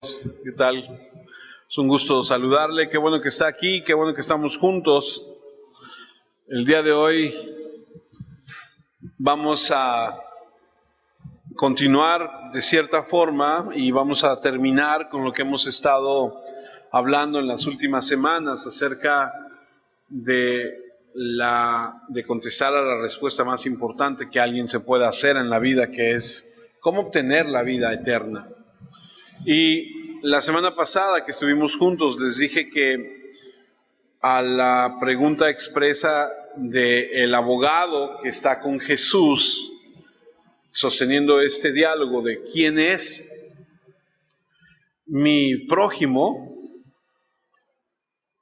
¿Qué tal? Es un gusto saludarle, qué bueno que está aquí, qué bueno que estamos juntos. El día de hoy vamos a continuar de cierta forma y vamos a terminar con lo que hemos estado hablando en las últimas semanas acerca de contestar a la respuesta más importante que alguien se pueda hacer en la vida, que es cómo obtener la vida eterna. Y la semana pasada que estuvimos juntos les dije que a la pregunta expresa del abogado que está con Jesús sosteniendo este diálogo de quién es mi prójimo,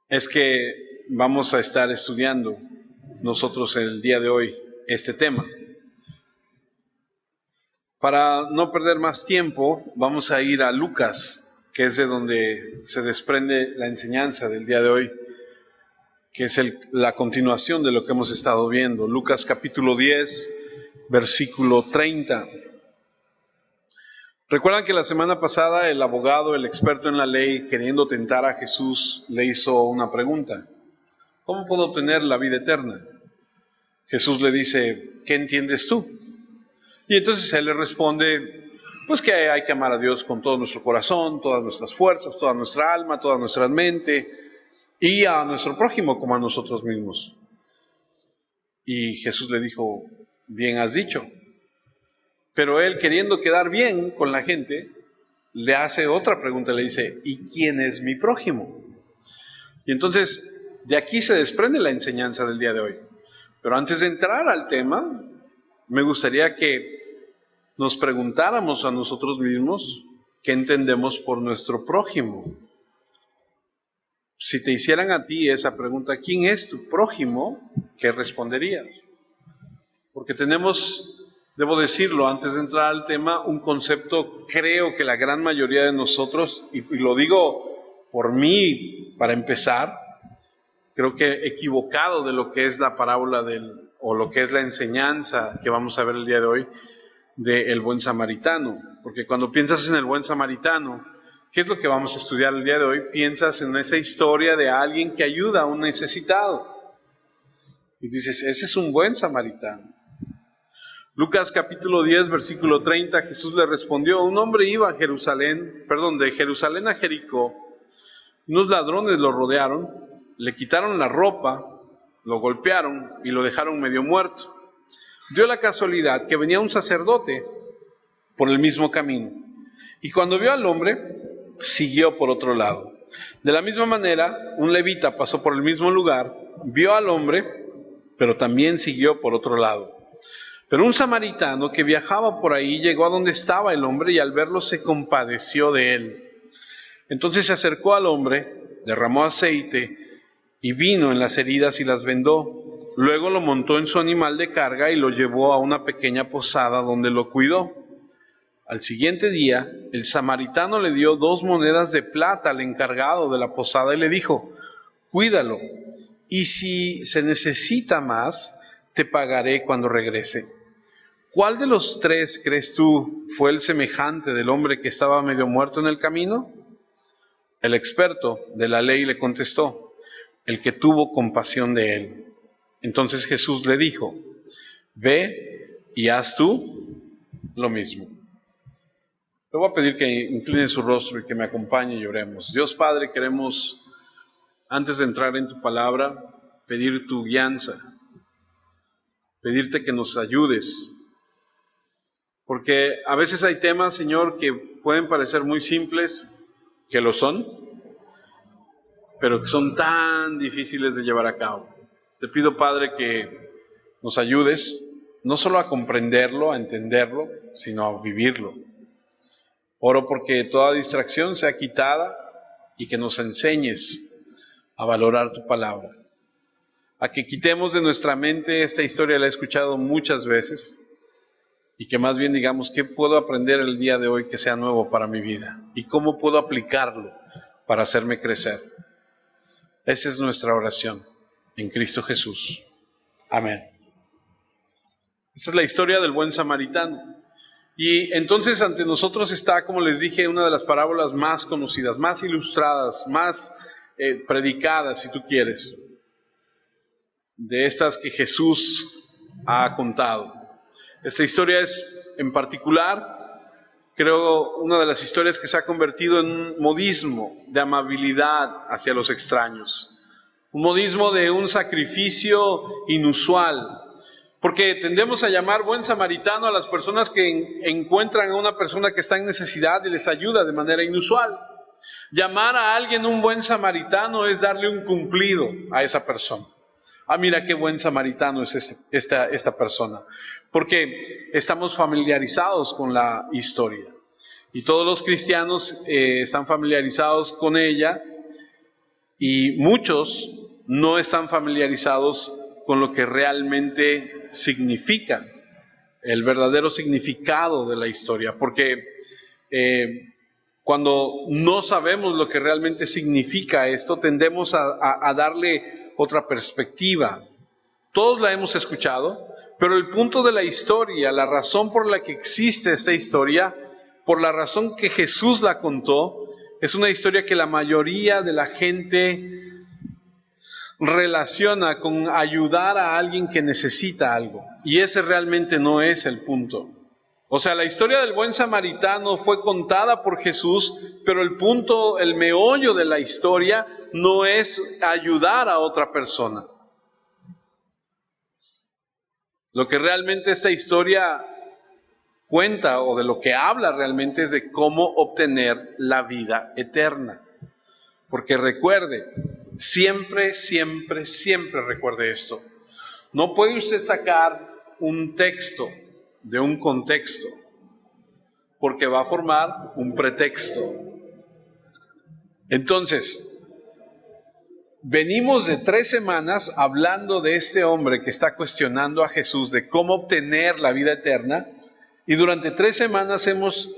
es que vamos a estar estudiando nosotros el día de hoy este tema. Para no perder más tiempo, vamos a ir a Lucas, que es de donde se desprende la enseñanza del día de hoy, que es la continuación de lo que hemos estado viendo. Lucas capítulo 10, versículo 30. Recuerdan que la semana pasada el abogado, el experto en la ley, queriendo tentar a Jesús, le hizo una pregunta: ¿cómo puedo obtener la vida eterna? Jesús le dice: ¿qué entiendes tú? Y entonces él le responde, pues que hay que amar a Dios con todo nuestro corazón, todas nuestras fuerzas, toda nuestra alma, toda nuestra mente, y a nuestro prójimo como a nosotros mismos. Y Jesús le dijo: bien has dicho. Pero él, queriendo quedar bien con la gente, le hace otra pregunta, le dice: ¿y quién es mi prójimo? Y entonces de aquí se desprende la enseñanza del día de hoy. Pero antes de entrar al tema, me gustaría que nos preguntáramos a nosotros mismos qué entendemos por nuestro prójimo. Si te hicieran a ti esa pregunta, ¿quién es tu prójimo?, ¿qué responderías? Porque tenemos, debo decirlo antes de entrar al tema, un concepto, creo que la gran mayoría de nosotros, y lo digo por mí para empezar, creo que equivocado de lo que es la parábola o lo que es la enseñanza que vamos a ver el día de hoy, del buen samaritano. Porque cuando piensas en el buen samaritano, ¿qué es lo que vamos a estudiar el día de hoy? Piensas en esa historia de alguien que ayuda a un necesitado. Y dices, ese es un buen samaritano. Lucas capítulo 10, versículo 30, Jesús le respondió: un hombre iba de Jerusalén a Jericó. Unos ladrones lo rodearon, le quitaron la ropa, lo golpearon y lo dejaron medio muerto. Dio la casualidad que venía un sacerdote por el mismo camino, y cuando vio al hombre, siguió por otro lado. De la misma manera, un levita pasó por el mismo lugar, vio al hombre, pero también siguió por otro lado. Pero un samaritano que viajaba por ahí llegó a donde estaba el hombre y al verlo se compadeció de él. Entonces se acercó al hombre, derramó aceite y vino en las heridas y las vendó. Luego lo montó en su animal de carga y lo llevó a una pequeña posada donde lo cuidó. Al siguiente día, el samaritano le dio 2 monedas de plata al encargado de la posada y le dijo: cuídalo, y si se necesita más, te pagaré cuando regrese. ¿Cuál de los 3 crees tú fue el semejante del hombre que estaba medio muerto en el camino? El experto de la ley le contestó: el que tuvo compasión de él. Entonces Jesús le dijo: ve y haz tú lo mismo. Le voy a pedir que incline su rostro y que me acompañe y oremos. Dios Padre, queremos, antes de entrar en tu palabra, pedir tu guianza, pedirte que nos ayudes, porque a veces hay temas, Señor, que pueden parecer muy simples, que lo son, pero que son tan difíciles de llevar a cabo. Te pido, Padre, que nos ayudes, no solo a comprenderlo, a entenderlo, sino a vivirlo. Oro porque toda distracción sea quitada y que nos enseñes a valorar tu palabra. A que quitemos de nuestra mente, esta historia la he escuchado muchas veces, y que más bien digamos, ¿qué puedo aprender el día de hoy que sea nuevo para mi vida? ¿Y cómo puedo aplicarlo para hacerme crecer? Esa es nuestra oración en Cristo Jesús. Amén. Esa es la historia del buen samaritano. Y entonces ante nosotros está, como les dije, una de las parábolas más conocidas, más ilustradas, más predicadas, si tú quieres, de estas que Jesús ha contado. Esta historia es, en particular, creo, una de las historias que se ha convertido en un modismo de amabilidad hacia los extraños. Un modismo de un sacrificio inusual. Porque tendemos a llamar buen samaritano a las personas que encuentran a una persona que está en necesidad y les ayuda de manera inusual. Llamar a alguien un buen samaritano es darle un cumplido a esa persona. Ah, mira qué buen samaritano es esta persona. Porque estamos familiarizados con la historia. Y todos los cristianos están familiarizados con ella. Y muchos no están familiarizados con lo que realmente significa, el verdadero significado de la historia. Porque cuando no sabemos lo que realmente significa esto, tendemos a darle otra perspectiva. Todos la hemos escuchado, pero el punto de la historia, la razón por la que existe esta historia, por la razón que Jesús la contó, es una historia que la mayoría de la gente relaciona con ayudar a alguien que necesita algo. Y ese realmente no es el punto. O sea, la historia del buen samaritano fue contada por Jesús, pero el punto, el meollo de la historia no es ayudar a otra persona. Lo que realmente esta historia cuenta, o de lo que habla realmente, es de cómo obtener la vida eterna. Porque recuerde, siempre recuerde esto. No puede usted sacar un texto de un contexto, porque va a formar un pretexto. Entonces, venimos de 3 semanas hablando de este hombre que está cuestionando a Jesús de cómo obtener la vida eterna, y durante 3 semanas hemos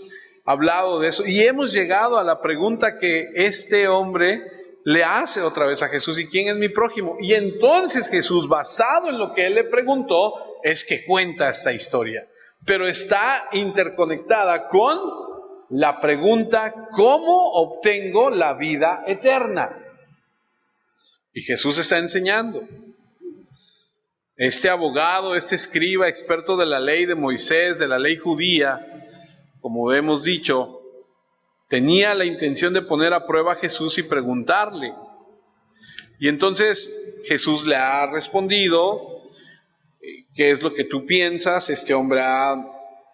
hablado de eso, y hemos llegado a la pregunta que este hombre le hace otra vez a Jesús: ¿y quién es mi prójimo? Y entonces Jesús, basado en lo que él le preguntó, es que cuenta esta historia, pero está interconectada con la pregunta: ¿cómo obtengo la vida eterna? Y Jesús está enseñando. Este abogado, este escriba, experto de la ley de Moisés, de la ley judía, como hemos dicho, tenía la intención de poner a prueba a Jesús y preguntarle. Y entonces Jesús le ha respondido: ¿qué es lo que tú piensas? Este hombre ha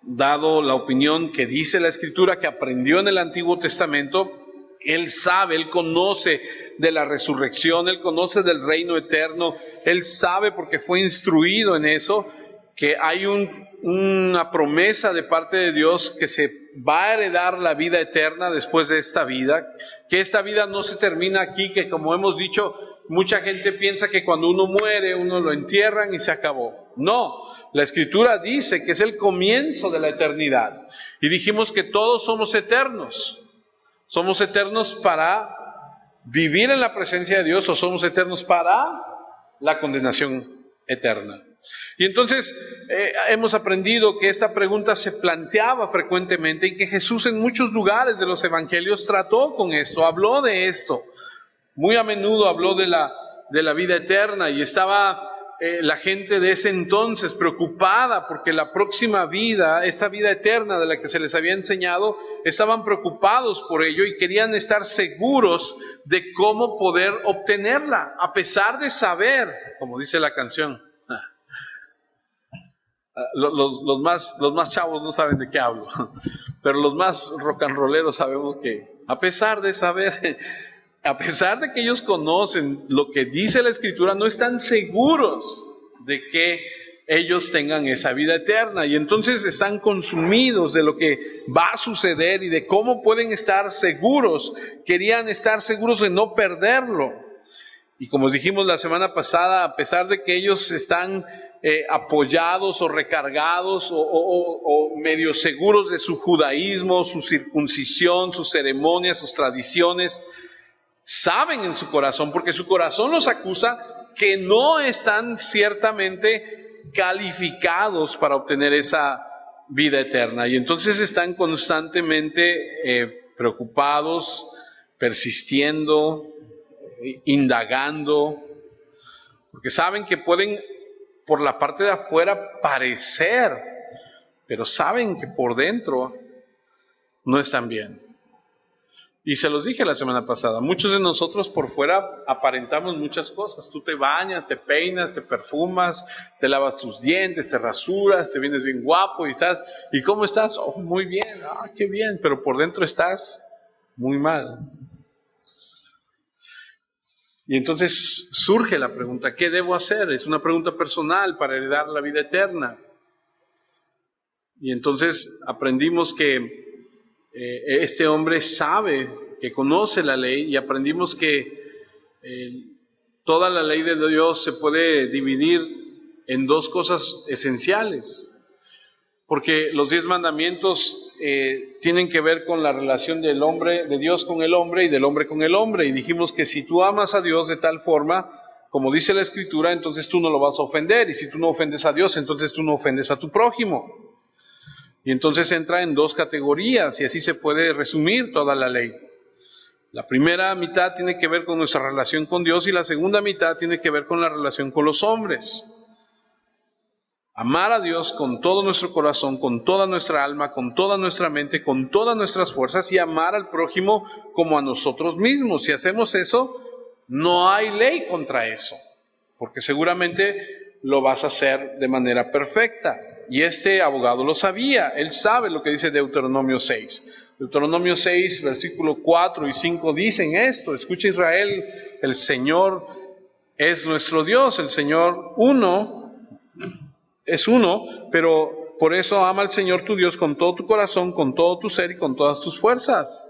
dado la opinión que dice la Escritura, que aprendió en el Antiguo Testamento. Él sabe, él conoce de la resurrección, él conoce del reino eterno, él sabe, porque fue instruido en eso, que hay una promesa de parte de Dios que se va a heredar la vida eterna después de esta vida, que esta vida no se termina aquí, que como hemos dicho, mucha gente piensa que cuando uno muere, uno lo entierran y se acabó. No, la Escritura dice que es el comienzo de la eternidad. Y dijimos que todos somos eternos. ¿Somos eternos para vivir en la presencia de Dios o somos eternos para la condenación eterna? Y entonces hemos aprendido que esta pregunta se planteaba frecuentemente y que Jesús en muchos lugares de los evangelios trató con esto, habló de esto. Muy a menudo habló de la vida eterna, y estaba la gente de ese entonces preocupada porque la próxima vida, esta vida eterna de la que se les había enseñado, estaban preocupados por ello y querían estar seguros de cómo poder obtenerla, a pesar de saber, como dice la canción. Los más chavos no saben de qué hablo, pero los más rock and rolleros sabemos que a pesar de saber, a pesar de que ellos conocen lo que dice la Escritura, no están seguros de que ellos tengan esa vida eterna, y entonces están consumidos de lo que va a suceder y de cómo pueden estar seguros. Querían estar seguros de no perderlo. Y como dijimos la semana pasada, a pesar de que ellos están apoyados o recargados o medio seguros de su judaísmo, su circuncisión, sus ceremonias, sus tradiciones, saben en su corazón, porque su corazón los acusa, que no están ciertamente calificados para obtener esa vida eterna. Y entonces están constantemente preocupados, persistiendo, indagando, porque saben que pueden por la parte de afuera parecer, pero saben que por dentro no están bien. Y se los dije la semana pasada, muchos de nosotros por fuera aparentamos muchas cosas. Tú te bañas, te peinas, te perfumas, te lavas tus dientes, te rasuras, te vienes bien guapo ¿y cómo estás? Oh, muy bien, qué bien, pero por dentro estás muy mal. Y entonces surge la pregunta, ¿qué debo hacer? Es una pregunta personal para heredar la vida eterna. Y entonces aprendimos que este hombre sabe, que conoce la ley, y aprendimos que toda la ley de Dios se puede dividir en dos cosas esenciales, porque los 10 mandamientos tienen que ver con la relación del hombre, de Dios con el hombre y del hombre con el hombre, y dijimos que si tú amas a Dios de tal forma, como dice la Escritura, entonces tú no lo vas a ofender, y si tú no ofendes a Dios, entonces tú no ofendes a tu prójimo. Y entonces entra en dos categorías y así se puede resumir toda la ley. La primera mitad tiene que ver con nuestra relación con Dios y la segunda mitad tiene que ver con la relación con los hombres. Amar a Dios con todo nuestro corazón, con toda nuestra alma, con toda nuestra mente, con todas nuestras fuerzas y amar al prójimo como a nosotros mismos. Si hacemos eso, no hay ley contra eso, porque seguramente lo vas a hacer de manera perfecta. Y este abogado lo sabía, él sabe lo que dice Deuteronomio 6. Deuteronomio 6, versículo 4 y 5 dicen esto: escucha Israel, el Señor es nuestro Dios, el Señor es uno, pero por eso ama al Señor tu Dios con todo tu corazón, con todo tu ser y con todas tus fuerzas.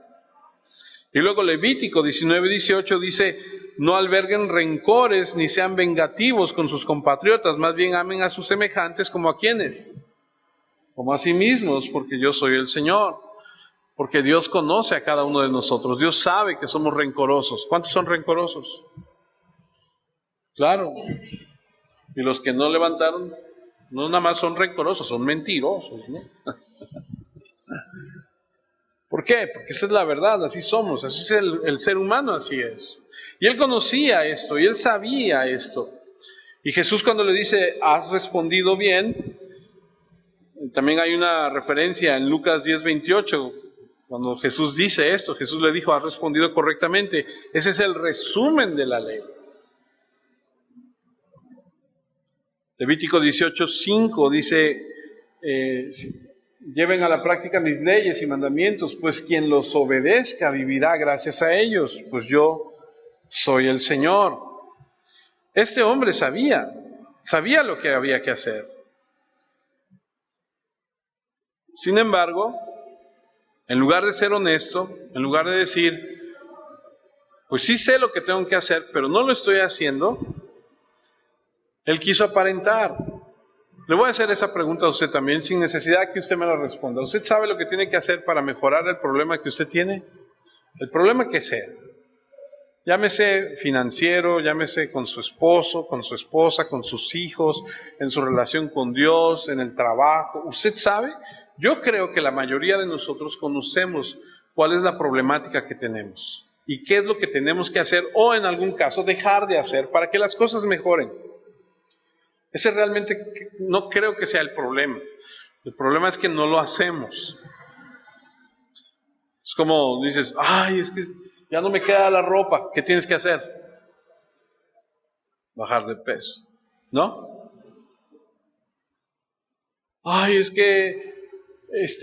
Y luego Levítico 19:18 dice: no alberguen rencores ni sean vengativos con sus compatriotas, más bien amen a sus semejantes como a quienes, como a sí mismos, porque yo soy el Señor. Porque Dios conoce a cada uno de nosotros, Dios sabe que somos rencorosos. ¿Cuántos son rencorosos? Claro. Y los que no levantaron, no nada más son rencorosos, son mentirosos, ¿no? ¿Por qué? Porque esa es la verdad, así somos, así es el ser humano, así es. Y él conocía esto, y él sabía esto. Y Jesús cuando le dice, has respondido bien, también hay una referencia en Lucas 10:28, cuando Jesús dice esto, Jesús le dijo, has respondido correctamente. Ese es el resumen de la ley. Levítico 18:5 dice, lleven a la práctica mis leyes y mandamientos, pues quien los obedezca vivirá gracias a ellos, pues yo soy el Señor. Este hombre sabía lo que había que hacer. Sin embargo, en lugar de ser honesto, en lugar de decir, pues sí sé lo que tengo que hacer, pero no lo estoy haciendo, él quiso aparentar. Le voy a hacer esa pregunta a usted también, sin necesidad que usted me la responda. ¿Usted sabe lo que tiene que hacer para mejorar el problema que usted tiene? El problema que sea. Llámese financiero, llámese con su esposo, con su esposa, con sus hijos, en su relación con Dios, en el trabajo. ¿Usted sabe? Yo creo que la mayoría de nosotros conocemos cuál es la problemática que tenemos y qué es lo que tenemos que hacer o en algún caso dejar de hacer para que las cosas mejoren. Ese realmente no creo que sea el problema. El problema es que no lo hacemos. Es como dices, ay, es que ya no me queda la ropa. ¿Qué tienes que hacer? Bajar de peso, ¿no? Ay, es que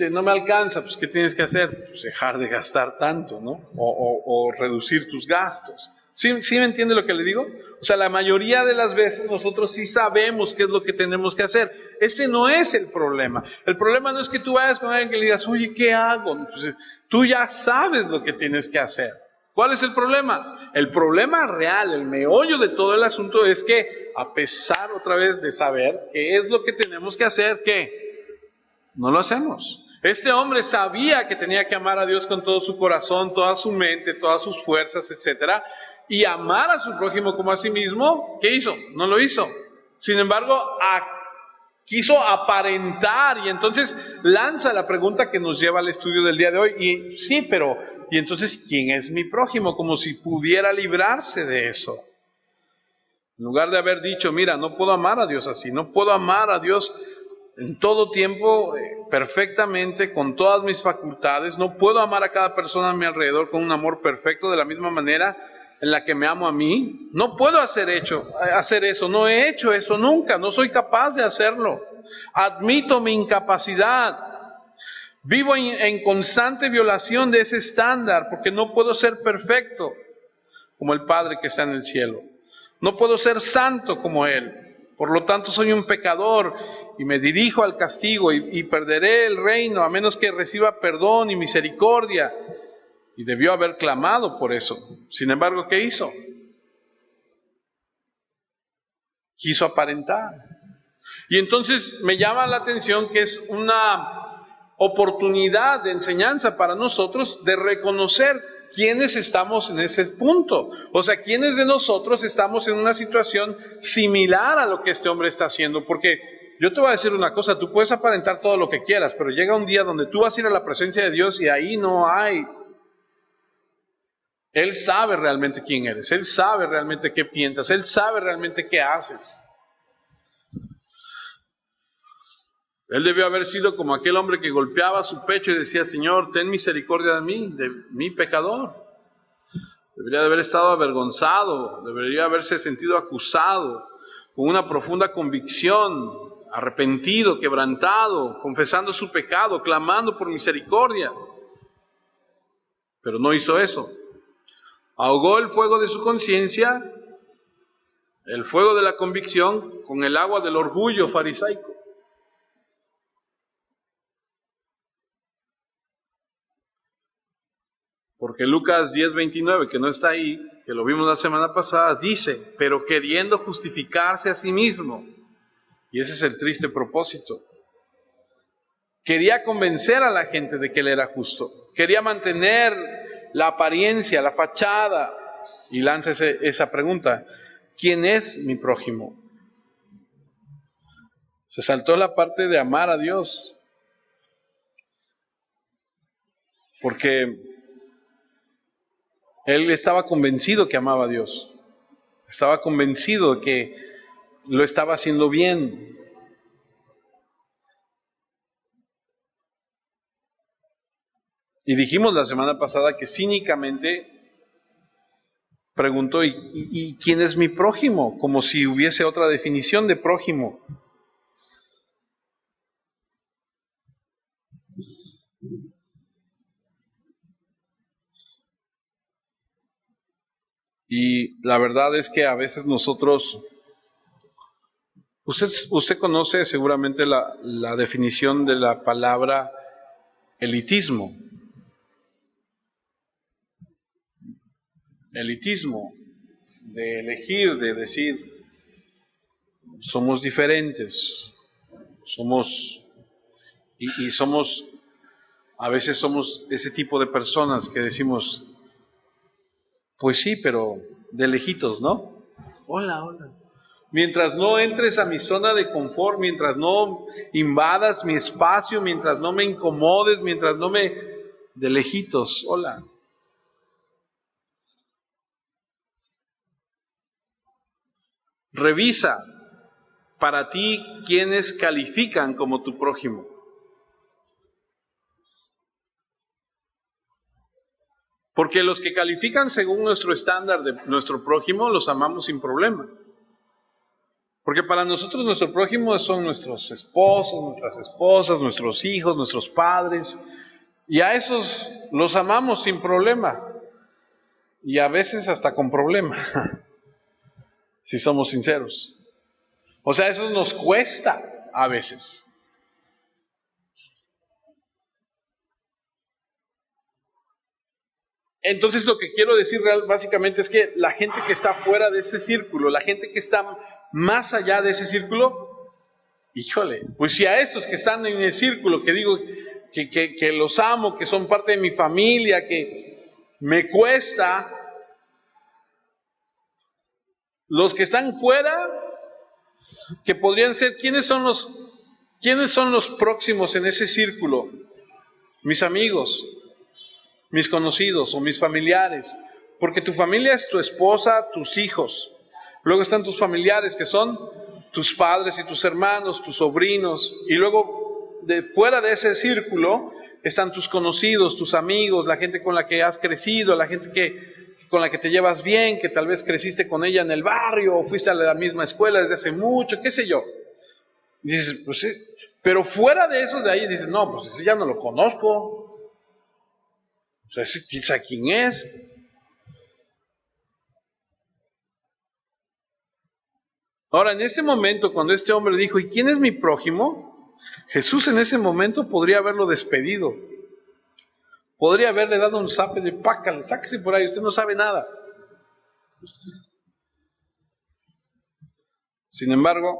no me alcanza. Pues, ¿qué tienes que hacer? Pues dejar de gastar tanto, ¿no? O reducir tus gastos. ¿Sí me entiende lo que le digo? O sea, la mayoría de las veces nosotros sí sabemos qué es lo que tenemos que hacer. Ese no es el problema. El problema no es que tú vayas con alguien que le digas, oye, ¿qué hago? Pues, tú ya sabes lo que tienes que hacer. ¿Cuál es el problema? El problema real, el meollo de todo el asunto es que, a pesar otra vez de saber qué es lo que tenemos que hacer, ¿qué? No lo hacemos. Este hombre sabía que tenía que amar a Dios con todo su corazón, toda su mente, todas sus fuerzas, etcétera, y amar a su prójimo como a sí mismo. ¿Qué hizo? No lo hizo. Sin embargo, quiso aparentar, y entonces lanza la pregunta que nos lleva al estudio del día de hoy. Y sí, pero, ¿y entonces quién es mi prójimo? Como si pudiera librarse de eso. En lugar de haber dicho, mira, no puedo amar a Dios así, no puedo amar a Dios en todo tiempo, perfectamente, con todas mis facultades, no puedo amar a cada persona a mi alrededor con un amor perfecto de la misma manera en la que me amo a mí. No puedo hacer eso, no he hecho eso nunca, no soy capaz de hacerlo. Admito mi incapacidad. Vivo en constante violación de ese estándar porque no puedo ser perfecto como el Padre que está en el cielo. No puedo ser santo como Él. Por lo tanto, soy un pecador y me dirijo al castigo y perderé el reino a menos que reciba perdón y misericordia. Y debió haber clamado por eso. Sin embargo, ¿qué hizo? Quiso aparentar. Y entonces me llama la atención que es una oportunidad de enseñanza para nosotros de reconocer quiénes estamos en ese punto. O sea, quiénes de nosotros estamos en una situación similar a lo que este hombre está haciendo. Porque yo te voy a decir una cosa, tú puedes aparentar todo lo que quieras, pero llega un día donde tú vas a ir a la presencia de Dios y ahí no hay. Él sabe realmente quién eres, Él sabe realmente qué piensas, Él sabe realmente qué haces. Él debió haber sido como aquel hombre que golpeaba su pecho y decía, Señor, ten misericordia de mí pecador. Debería de haber estado avergonzado, debería haberse sentido acusado, con una profunda convicción, arrepentido, quebrantado, confesando su pecado, clamando por misericordia. Pero no hizo eso. Ahogó el fuego de su conciencia, el fuego de la convicción, con el agua del orgullo farisaico. Porque Lucas 10:29, que no está ahí, que lo vimos la semana pasada, dice, pero queriendo justificarse a sí mismo. Y ese es el triste propósito. Quería convencer a la gente de que él era justo. Quería mantener la apariencia, la fachada. Y lanza esa pregunta, ¿quién es mi prójimo? Se saltó la parte de amar a Dios. Porque él estaba convencido que amaba a Dios. Estaba convencido de que lo estaba haciendo bien. Y dijimos la semana pasada que cínicamente preguntó, ¿y quién es mi prójimo? Como si hubiese otra definición de prójimo. Y la verdad es que a veces nosotros, usted conoce seguramente la definición de la palabra elitismo. Elitismo, de elegir, de decir, somos diferentes, a veces somos ese tipo de personas que decimos, pues sí, pero de lejitos, ¿no? Hola, hola. Mientras no entres a mi zona de confort, mientras no invadas mi espacio, mientras no me incomodes, mientras no me... de lejitos, hola. Revisa para ti quiénes califican como tu prójimo. Porque los que califican según nuestro estándar de nuestro prójimo, los amamos sin problema. Porque para nosotros nuestro prójimo son nuestros esposos, nuestras esposas, nuestros hijos, nuestros padres. Y a esos los amamos sin problema. Y a veces hasta con problema, si somos sinceros. O sea, eso nos cuesta a veces. Entonces lo que quiero decir básicamente es que la gente que está fuera de ese círculo, la gente que está más allá de ese círculo, híjole, pues si a estos que están en el círculo, que digo que los amo, que son parte de mi familia, que me cuesta, los que están fuera, que podrían ser, ¿quiénes son los ¿Quiénes son los próximos en ese círculo? Mis amigos, mis conocidos o mis familiares. Porque tu familia es tu esposa, tus hijos. Luego están tus familiares, que son tus padres y tus hermanos, tus sobrinos. Y luego, fuera de ese círculo, están tus conocidos, tus amigos, la gente con la que has crecido, la gente con la que te llevas bien, que tal vez creciste con ella en el barrio o fuiste a la misma escuela desde hace mucho, qué sé yo. Dices, pues sí, pero fuera de esos de ahí dices, no, pues ese ya no lo conozco. O sea, ese, ¿quién es? Ahora, en este momento, cuando este hombre dijo, ¿y quién es mi prójimo? Jesús en ese momento podría haberlo despedido. Podría haberle dado un zape de pácale, sáquese por ahí, usted no sabe nada. Sin embargo,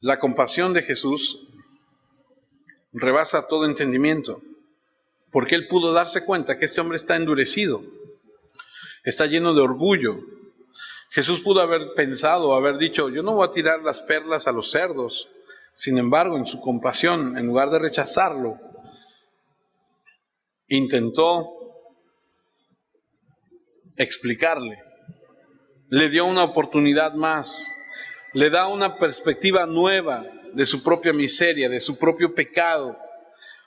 la compasión de Jesús rebasa todo entendimiento, porque él pudo darse cuenta que este hombre está endurecido, está lleno de orgullo. Jesús pudo haber pensado, haber dicho, yo no voy a tirar las perlas a los cerdos. Sin embargo, en su compasión, en lugar de rechazarlo, intentó explicarle, le dio una oportunidad más, le da una perspectiva nueva de su propia miseria, de su propio pecado,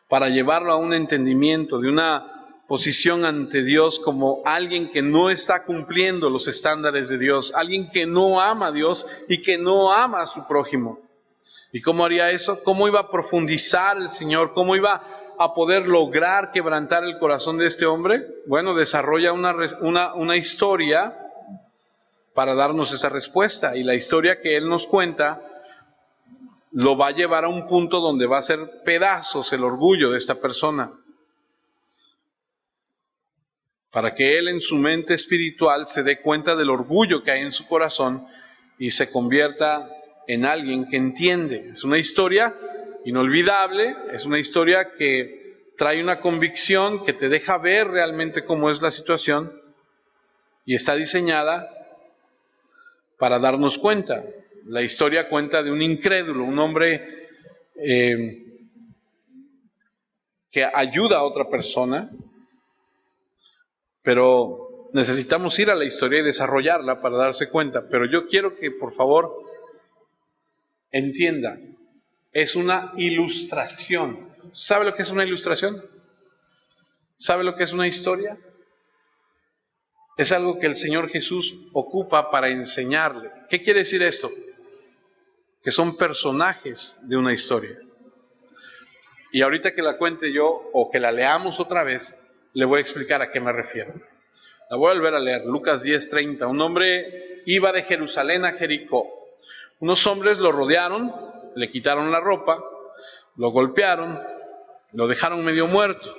para llevarlo a un entendimiento, de una posición ante Dios como alguien que no está cumpliendo los estándares de Dios, alguien que no ama a Dios y que no ama a su prójimo. ¿Y cómo haría eso? ¿Cómo iba a profundizar el Señor? ¿Cómo iba a poder lograr quebrantar el corazón de este hombre? Bueno, desarrolla una historia para darnos esa respuesta. Y la historia que Él nos cuenta lo va a llevar a un punto donde va a hacer pedazos el orgullo de esta persona, para que él en su mente espiritual se dé cuenta del orgullo que hay en su corazón y se convierta en alguien que entiende. Es una historia inolvidable, es una historia que trae una convicción, que te deja ver realmente cómo es la situación y está diseñada para darnos cuenta. La historia cuenta de un incrédulo, un hombre que ayuda a otra persona, pero necesitamos ir a la historia y desarrollarla para darse cuenta. Pero yo quiero que por favor entienda, es una ilustración. ¿Sabe lo que es una ilustración? ¿Sabe lo que es una historia? Es algo que el Señor Jesús ocupa para enseñarle. ¿Qué quiere decir esto? Que son personajes de una historia. Y ahorita que la cuente yo o que la leamos otra vez, le voy a explicar a qué me refiero. La voy a volver a leer, Lucas 10:30. Un hombre iba de Jerusalén a Jericó. Unos hombres lo rodearon, le quitaron la ropa, lo golpearon, lo dejaron medio muerto.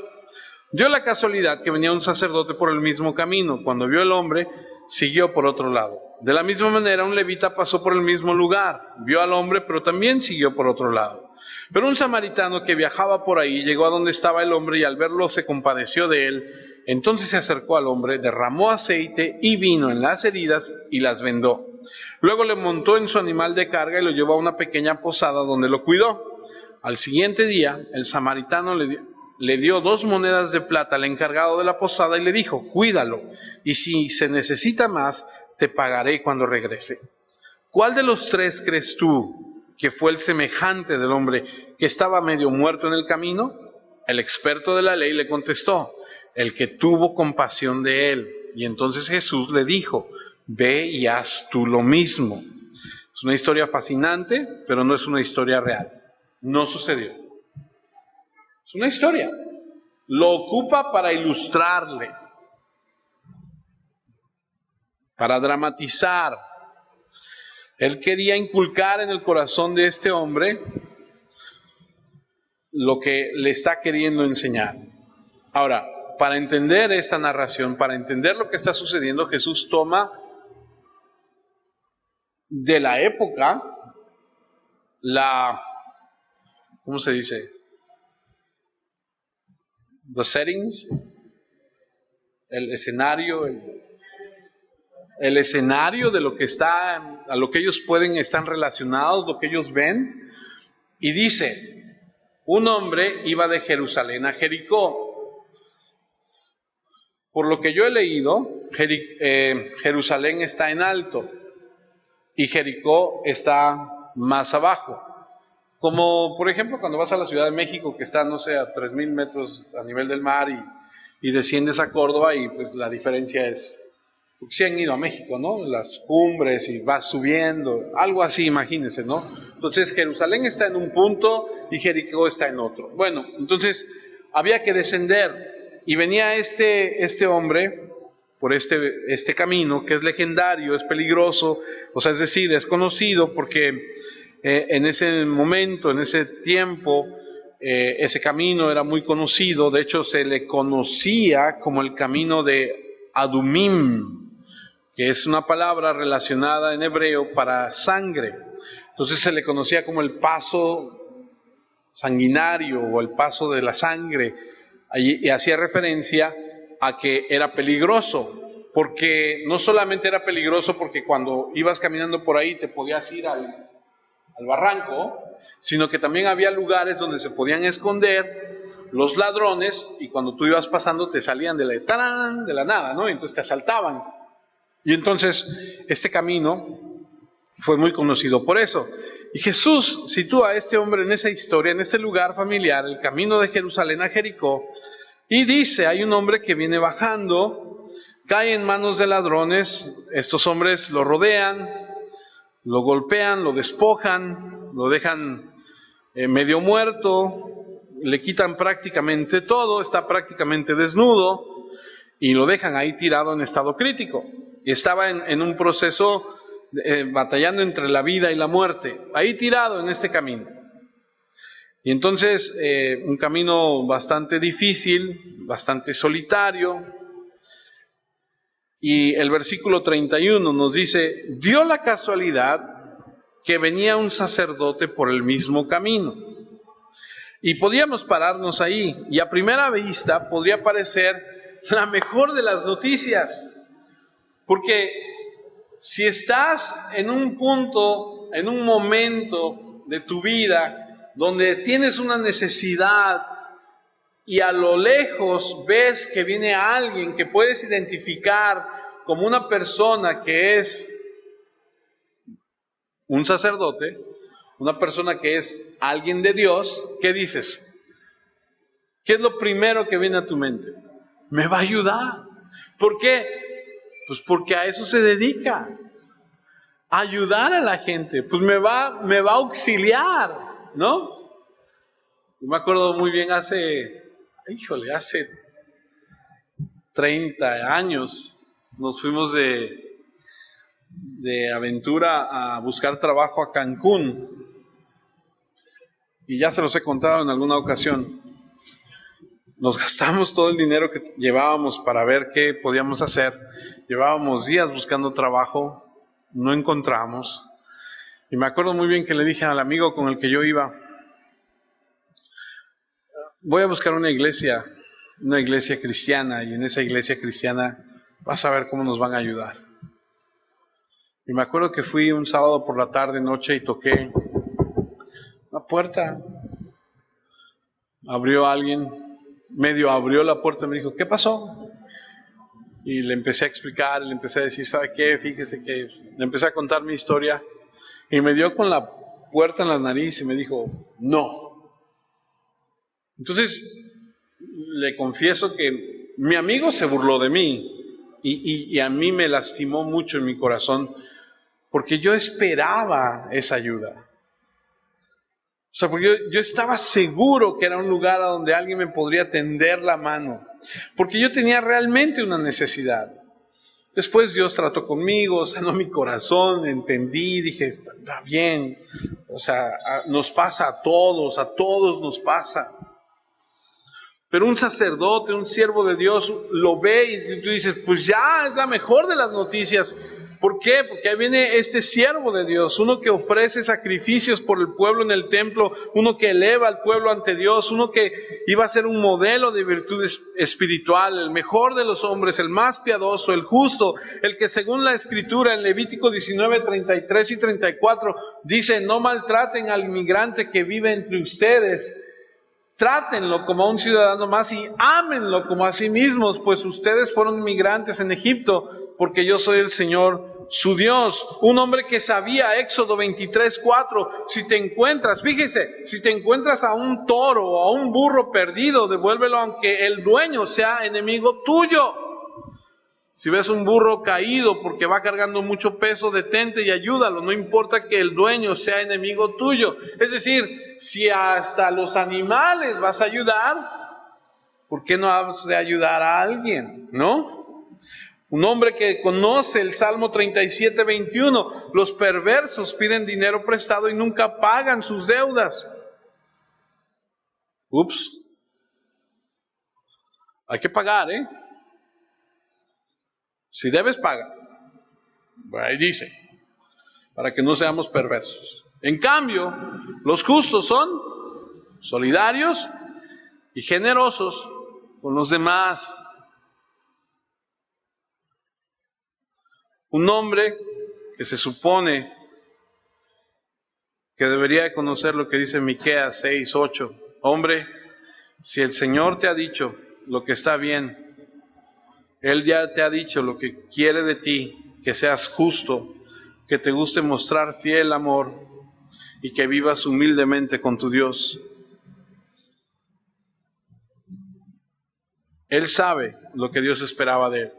Dio la casualidad que venía un sacerdote por el mismo camino. Cuando vio al hombre, siguió por otro lado. De la misma manera, un levita pasó por el mismo lugar. Vio al hombre, pero también siguió por otro lado. Pero un samaritano que viajaba por ahí llegó a donde estaba el hombre y al verlo se compadeció de él. Entonces se acercó al hombre, derramó aceite y vino en las heridas y las vendó. Luego le montó en su animal de carga y lo llevó a una pequeña posada donde lo cuidó. Al siguiente día, el samaritano le dio 2 monedas de plata al encargado de la posada y le dijo, cuídalo, y si se necesita más, te pagaré cuando regrese. ¿Cuál de los 3 crees tú que fue el semejante del hombre que estaba medio muerto en el camino? El experto de la ley le contestó, el que tuvo compasión de él. Y entonces Jesús le dijo, ve y haz tú lo mismo. Es una historia fascinante, pero no es una historia real. No sucedió. Es una historia. Lo ocupa para ilustrarle, para dramatizar. Él quería inculcar en el corazón de este hombre lo que le está queriendo enseñar. Ahora, para entender esta narración, para entender lo que está sucediendo, Jesús toma de la época ¿cómo se dice? The settings, el escenario, el escenario de lo que está, a lo que ellos están relacionados, lo que ellos ven. Y dice, un hombre iba de Jerusalén a Jericó. Por lo que yo he leído, Jerusalén está en alto y Jericó está más abajo. Como por ejemplo cuando vas a la Ciudad de México, que está, no sé, a 3,000 metros a nivel del mar, y desciendes a Córdoba, y pues la diferencia es, si han ido a México, ¿no? Las cumbres, y vas subiendo, algo así, imagínense, ¿no? Entonces Jerusalén está en un punto y Jericó está en otro. Bueno, entonces había que descender, y venía este hombre por este camino que es legendario, es peligroso, o sea, es decir, es conocido porque en ese momento, en ese tiempo, ese camino era muy conocido. De hecho se le conocía como el camino de Adumim, que es una palabra relacionada en hebreo para sangre. Entonces se le conocía como el paso sanguinario o el paso de la sangre, y hacía referencia a que era peligroso, porque no solamente era peligroso porque cuando ibas caminando por ahí te podías ir al barranco, sino que también había lugares donde se podían esconder los ladrones, y cuando tú ibas pasando te salían de la nada, ¿no? Entonces te asaltaban. Y entonces este camino fue muy conocido por eso. Y Jesús sitúa a este hombre en esa historia, en ese lugar familiar, el camino de Jerusalén a Jericó, y dice, hay un hombre que viene bajando, cae en manos de ladrones, estos hombres lo rodean, lo golpean, lo despojan, lo dejan medio muerto, le quitan prácticamente todo, está prácticamente desnudo, y lo dejan ahí tirado en estado crítico. Y estaba en un proceso batallando entre la vida y la muerte, ahí tirado en este camino. Y entonces un camino bastante difícil, bastante solitario. Y el versículo 31 nos dice, dio la casualidad que venía un sacerdote por el mismo camino. Y podíamos pararnos ahí, y a primera vista podría parecer la mejor de las noticias, porque si estás en un punto, en un momento de tu vida donde tienes una necesidad, y a lo lejos ves que viene alguien que puedes identificar como una persona que es un sacerdote, una persona que es alguien de Dios, ¿qué dices? ¿Qué es lo primero que viene a tu mente? Me va a ayudar. ¿Por qué? Pues porque a eso se dedica, a ayudar a la gente. Pues me va a auxiliar, ¿no? Yo me acuerdo muy bien hace 30 años, nos fuimos de aventura a buscar trabajo a Cancún, y ya se los he contado en alguna ocasión. Nos gastamos todo el dinero que llevábamos para ver qué podíamos hacer. Llevábamos días buscando trabajo, no encontramos, y me acuerdo muy bien que le dije al amigo con el que yo iba, voy a buscar una iglesia cristiana, y en esa iglesia cristiana vas a ver cómo nos van a ayudar. Y me acuerdo que fui un sábado por la tarde, noche, y toqué la puerta. Abrió alguien, medio abrió la puerta y me dijo, ¿qué pasó? Y le empecé a explicar, le empecé a decir, ¿sabe qué? Fíjese que le empecé a contar mi historia, y me dio con la puerta en la nariz y me dijo, no. Entonces le confieso que mi amigo se burló de mí, y a mí me lastimó mucho en mi corazón, porque yo esperaba esa ayuda. O sea, porque yo estaba seguro que era un lugar a donde alguien me podría tender la mano, porque yo tenía realmente una necesidad. Después Dios trató conmigo, sanó mi corazón, entendí, dije, está bien, o sea, nos pasa a todos nos pasa. Pero un sacerdote, un siervo de Dios lo ve, y tú dices, pues ya es la mejor de las noticias. ¿Por qué? Porque ahí viene este siervo de Dios, uno que ofrece sacrificios por el pueblo en el templo, uno que eleva al pueblo ante Dios, uno que iba a ser un modelo de virtud espiritual, el mejor de los hombres, el más piadoso, el justo, el que según la Escritura en Levítico 19, 33 y 34 dice: no maltraten al inmigrante que vive entre ustedes. Trátenlo como a un ciudadano más y ámenlo como a sí mismos, pues ustedes fueron migrantes en Egipto, porque yo soy el Señor su Dios. Un hombre que sabía, Éxodo 23:4, si te encuentras, fíjese, si te encuentras a un toro o a un burro perdido, devuélvelo aunque el dueño sea enemigo tuyo. Si ves un burro caído porque va cargando mucho peso, detente y ayúdalo. No importa que el dueño sea enemigo tuyo. Es decir, si hasta los animales vas a ayudar, ¿por qué no has de ayudar a alguien? ¿No? Un hombre que conoce el Salmo 37:21. Los perversos piden dinero prestado y nunca pagan sus deudas. Ups. Hay que pagar, ¿eh? Si debes, paga. Ahí dice, para que no seamos perversos. En cambio, los justos son solidarios y generosos con los demás. Un hombre que se supone que debería de conocer lo que dice Miqueas 6:8. Hombre, si el Señor te ha dicho lo que está bien, Él ya te ha dicho lo que quiere de ti, que seas justo, que te guste mostrar fiel amor y que vivas humildemente con tu Dios. Él sabe lo que Dios esperaba de él.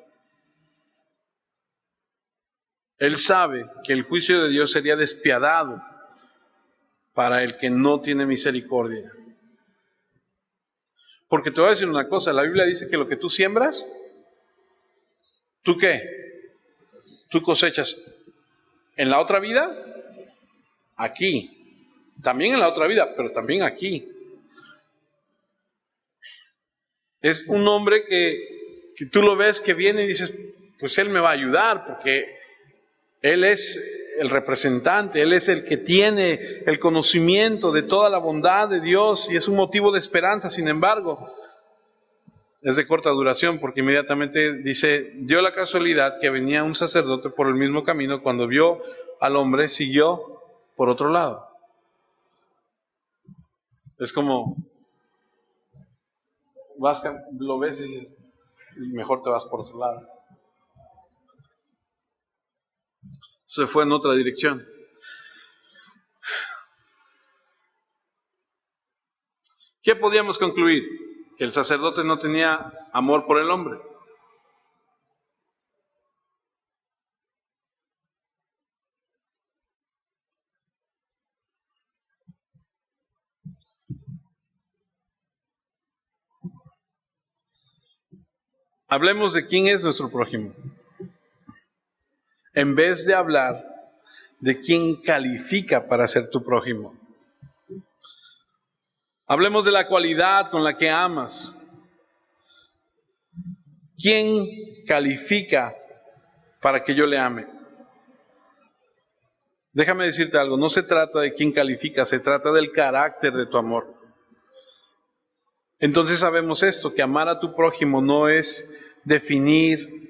Él sabe que el juicio de Dios sería despiadado para el que no tiene misericordia. Porque te voy a decir una cosa, la Biblia dice que lo que tú siembras, ¿tú qué? Tú cosechas en la otra vida, aquí. También en la otra vida, pero también aquí. Es un hombre que tú lo ves que viene y dices, pues él me va a ayudar porque él es el representante, él es el que tiene el conocimiento de toda la bondad de Dios y es un motivo de esperanza. Sin embargo, es de corta duración porque inmediatamente dice, dio la casualidad que venía un sacerdote por el mismo camino, cuando vio al hombre siguió por otro lado. Es como, lo ves y dices, mejor te vas por otro lado. Se fue en otra dirección. ¿Qué podíamos concluir? Que el sacerdote no tenía amor por el hombre. Hablemos de quién es nuestro prójimo, en vez de hablar de quién califica para ser tu prójimo. Hablemos de la cualidad con la que amas. ¿Quién califica para que yo le ame? Déjame decirte algo, no se trata de quién califica, se trata del carácter de tu amor. Entonces sabemos esto, que amar a tu prójimo no es definir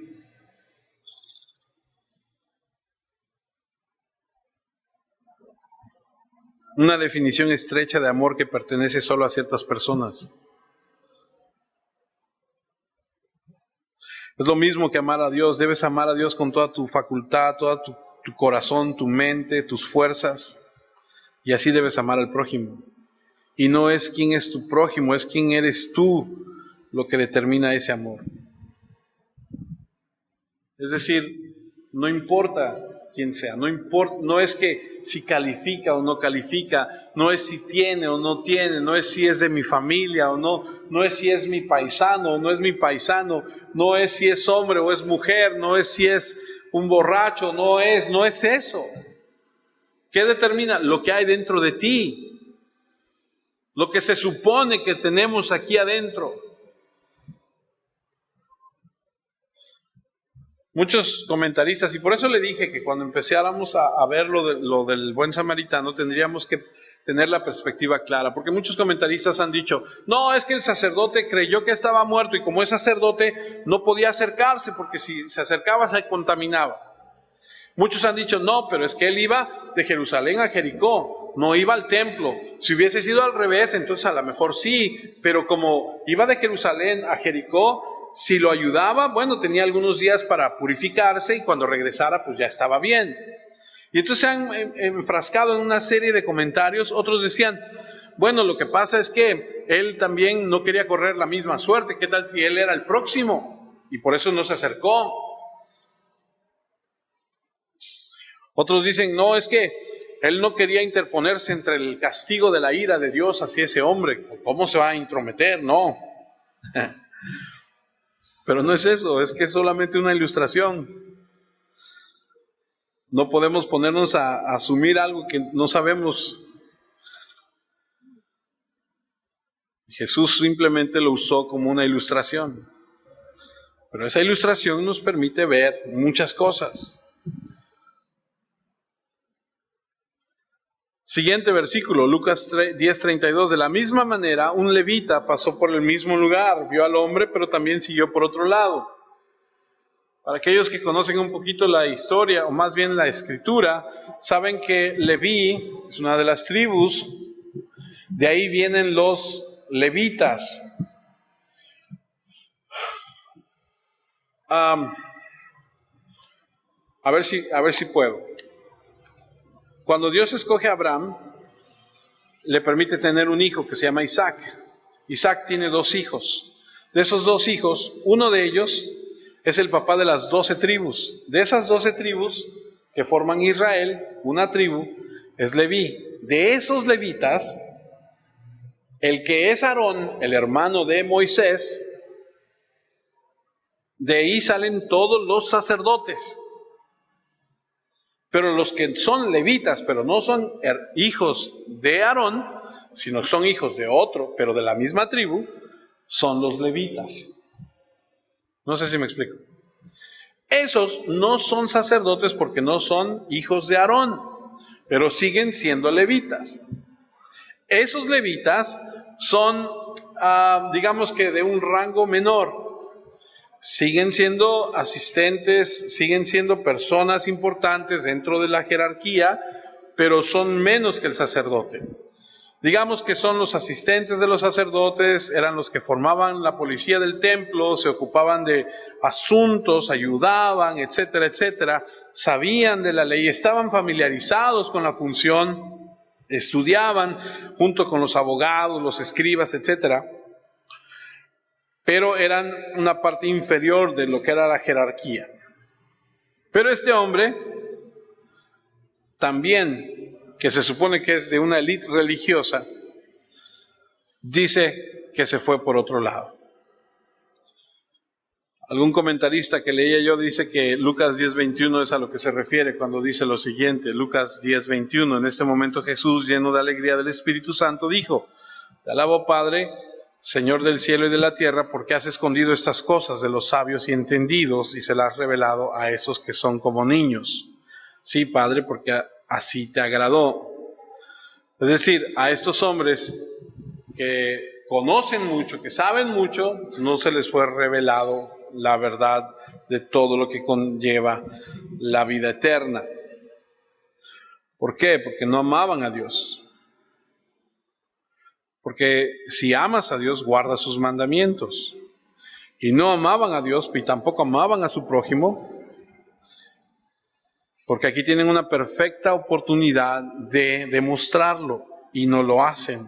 una definición estrecha de amor que pertenece solo a ciertas personas. Es lo mismo que amar a Dios. Debes amar a Dios con toda tu facultad, todo tu corazón, tu mente, tus fuerzas. Y así debes amar al prójimo. Y no es quién es tu prójimo, es quién eres tú lo que determina ese amor. Es decir, no importa quién sea, no es que si califica o no califica, no es si tiene o no tiene, no es si es de mi familia o no, no es si es mi paisano o no es mi paisano, no es si es hombre o es mujer, no es si es un borracho, no es eso. ¿Qué determina? Lo que hay dentro de ti, lo que se supone que tenemos aquí adentro. Muchos comentaristas, y por eso le dije que cuando empezáramos a ver lo del buen samaritano, tendríamos que tener la perspectiva clara, porque muchos comentaristas han dicho, no, es que el sacerdote creyó que estaba muerto, y como es sacerdote no podía acercarse, porque si se acercaba se contaminaba. Muchos han dicho, no, pero es que él iba de Jerusalén a Jericó, no iba al templo. Si hubiese sido al revés, entonces a lo mejor sí, pero como iba de Jerusalén a Jericó, si lo ayudaba, bueno, tenía algunos días para purificarse, y cuando regresara, pues ya estaba bien. Y entonces se han enfrascado en una serie de comentarios. Otros decían, bueno, lo que pasa es que él también no quería correr la misma suerte. ¿Qué tal si él era el próximo? Y por eso no se acercó. Otros dicen, no, es que él no quería interponerse entre el castigo de la ira de Dios hacia ese hombre. ¿Cómo se va a intrometer? No. Pero no es eso, es que es solamente una ilustración. No podemos ponernos a asumir algo que no sabemos. Jesús simplemente lo usó como una ilustración. Pero esa ilustración nos permite ver muchas cosas. Siguiente versículo, Lucas 10:32. De la misma manera, un levita pasó por el mismo lugar, vio al hombre, pero también siguió por otro lado. Para aquellos que conocen un poquito la historia, o más bien la escritura, saben que Leví es una de las tribus, de ahí vienen los levitas. A ver si puedo. Cuando Dios escoge a Abraham, le permite tener un hijo que se llama Isaac. Isaac tiene 2 hijos. De esos 2 hijos, uno de ellos es el papá de las 12 tribus. De esas 12 tribus que forman Israel, una tribu es Leví. De esos levitas, el que es Aarón, el hermano de Moisés, de ahí salen todos los sacerdotes. Pero los que son levitas, pero no son hijos de Aarón, sino son hijos de otro, pero de la misma tribu, son los levitas. No sé si me explico. Esos no son sacerdotes porque no son hijos de Aarón, pero siguen siendo levitas. Esos levitas son, digamos que de un rango menor. Siguen siendo asistentes, siguen siendo personas importantes dentro de la jerarquía, pero son menos que el sacerdote. Digamos que son los asistentes de los sacerdotes, eran los que formaban la policía del templo, se ocupaban de asuntos, ayudaban, etcétera, etcétera, sabían de la ley, estaban familiarizados con la función, estudiaban junto con los abogados, los escribas, etcétera, pero eran una parte inferior de lo que era la jerarquía. Pero este hombre, también, que se supone que es de una élite religiosa, dice que se fue por otro lado. Algún comentarista que leía yo dice que Lucas 10:21 es a lo que se refiere cuando dice lo siguiente. Lucas 10:21, en este momento Jesús, lleno de alegría del Espíritu Santo, dijo: Te alabo, Padre, Señor del cielo y de la tierra, porque has escondido estas cosas de los sabios y entendidos y se las has revelado a esos que son como niños. Sí, Padre, porque así te agradó. Es decir, a estos hombres que conocen mucho, que saben mucho, no se les fue revelado la verdad de todo lo que conlleva la vida eterna. ¿Por qué? Porque no amaban a Dios. Porque si amas a Dios, guarda sus mandamientos. Y no amaban a Dios y tampoco amaban a su prójimo, porque aquí tienen una perfecta oportunidad de demostrarlo y no lo hacen.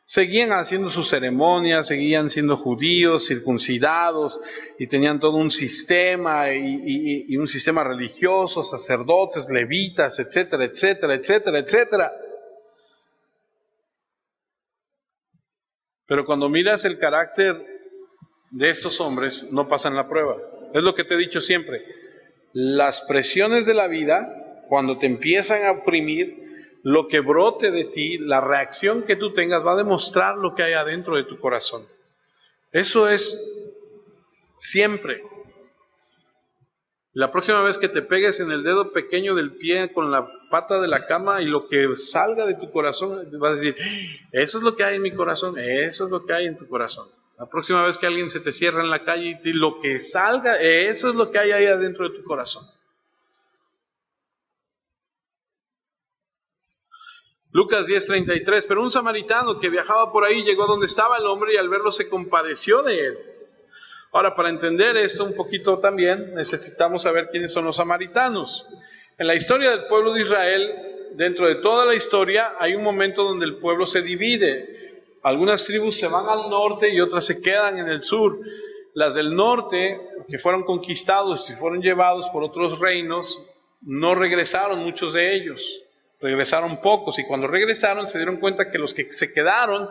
Seguían haciendo sus ceremonias, seguían siendo judíos, circuncidados, y tenían todo un sistema y un sistema religioso, sacerdotes, levitas, etcétera, etcétera, etcétera, etcétera. Pero cuando miras el carácter de estos hombres, no pasan la prueba. Es lo que te he dicho siempre. Las presiones de la vida, cuando te empiezan a oprimir, lo que brote de ti, la reacción que tú tengas, va a demostrar lo que hay adentro de tu corazón. Eso es siempre. La próxima vez que te pegues en el dedo pequeño del pie con la pata de la cama y lo que salga de tu corazón, vas a decir, eso es lo que hay en mi corazón, eso es lo que hay en tu corazón. La próxima vez que alguien se te cierra en la calle y lo que salga, eso es lo que hay ahí adentro de tu corazón. Lucas 10:33, pero un samaritano que viajaba por ahí llegó donde estaba el hombre y al verlo se compadeció de él. Ahora, para entender esto un poquito también, necesitamos saber quiénes son los samaritanos. En la historia del pueblo de Israel, dentro de toda la historia, hay un momento donde el pueblo se divide. Algunas tribus se van al norte y otras se quedan en el sur. Las del norte, que fueron conquistados y fueron llevados por otros reinos, no regresaron muchos de ellos. Regresaron pocos, y cuando regresaron se dieron cuenta que los que se quedaron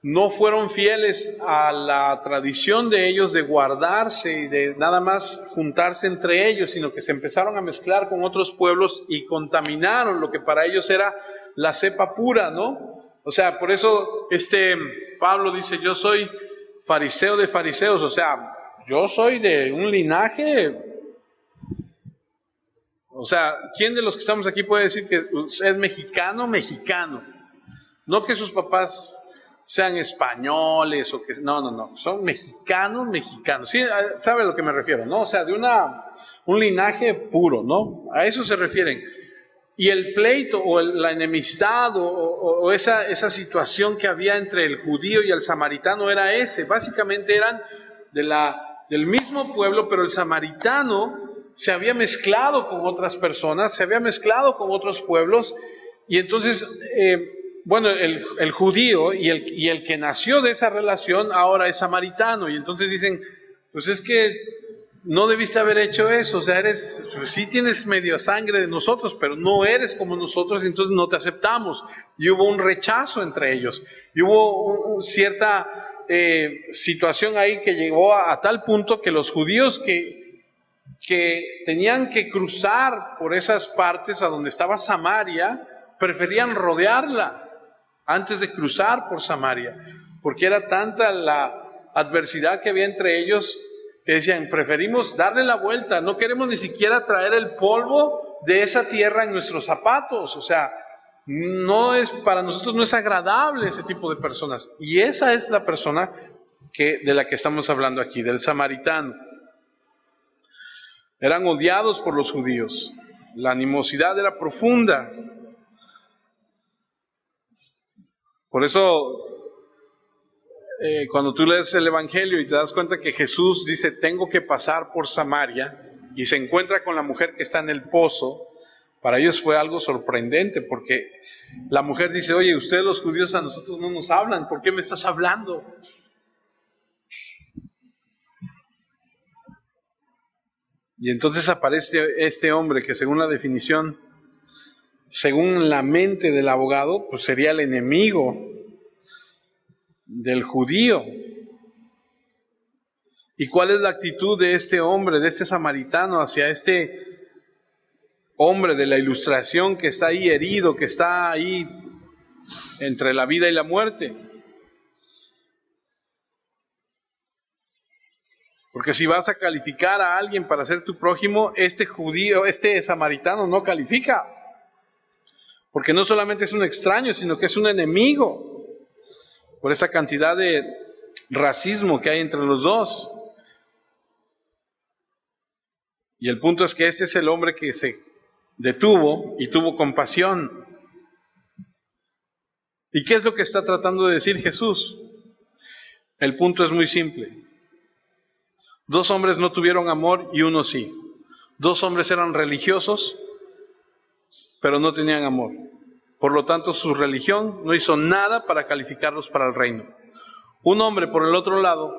no fueron fieles a la tradición de ellos de guardarse y de nada más juntarse entre ellos, sino que se empezaron a mezclar con otros pueblos y contaminaron lo que para ellos era la cepa pura, ¿no? O sea, por eso Pablo dice, yo soy fariseo de fariseos, o sea, yo soy de un linaje. O sea, ¿quién de los que estamos aquí puede decir que es mexicano? No que sus papás sean españoles o que... No, son mexicanos. ¿Sí? ¿Sabe a lo que me refiero? ¿No? O sea, de un linaje puro, ¿no? A eso se refieren. Y el pleito o la enemistad o esa situación que había entre el judío y el samaritano era ese. Básicamente eran del mismo pueblo, pero el samaritano se había mezclado con otras personas, se había mezclado con otros pueblos, y entonces, el judío y el que nació de esa relación ahora es samaritano, y entonces dicen, pues es que no debiste haber hecho eso, o sea, pues sí tienes medio sangre de nosotros, pero no eres como nosotros, entonces no te aceptamos. Y hubo un rechazo entre ellos, y hubo cierta situación ahí que llegó a tal punto que los judíos que tenían que cruzar por esas partes a donde estaba Samaria, preferían rodearla antes de cruzar por Samaria, porque era tanta la adversidad que había entre ellos que decían, preferimos darle la vuelta, no queremos ni siquiera traer el polvo de esa tierra en nuestros zapatos. O sea, para nosotros no es agradable ese tipo de personas, y esa es la persona de la que estamos hablando aquí, del samaritano. Eran odiados por los judíos. La animosidad era profunda. Por eso, cuando tú lees el Evangelio y te das cuenta que Jesús dice, tengo que pasar por Samaria, y se encuentra con la mujer que está en el pozo, para ellos fue algo sorprendente, porque la mujer dice, oye, ustedes los judíos a nosotros no nos hablan, ¿por qué me estás hablando? Y entonces aparece este hombre que según la definición, según la mente del abogado, pues sería el enemigo del judío. ¿Y cuál es la actitud de este hombre, de este samaritano, hacia este hombre de la ilustración que está ahí herido, que está ahí entre la vida y la muerte? Porque si vas a calificar a alguien para ser tu prójimo, este samaritano no califica. Porque no solamente es un extraño, sino que es un enemigo. Por esa cantidad de racismo que hay entre los dos. Y el punto es que este es el hombre que se detuvo y tuvo compasión. ¿Y qué es lo que está tratando de decir Jesús? El punto es muy simple. 2 hombres no tuvieron amor y uno sí. 2 hombres eran religiosos, pero no tenían amor. Por lo tanto, su religión no hizo nada para calificarlos para el reino. Un hombre, por el otro lado,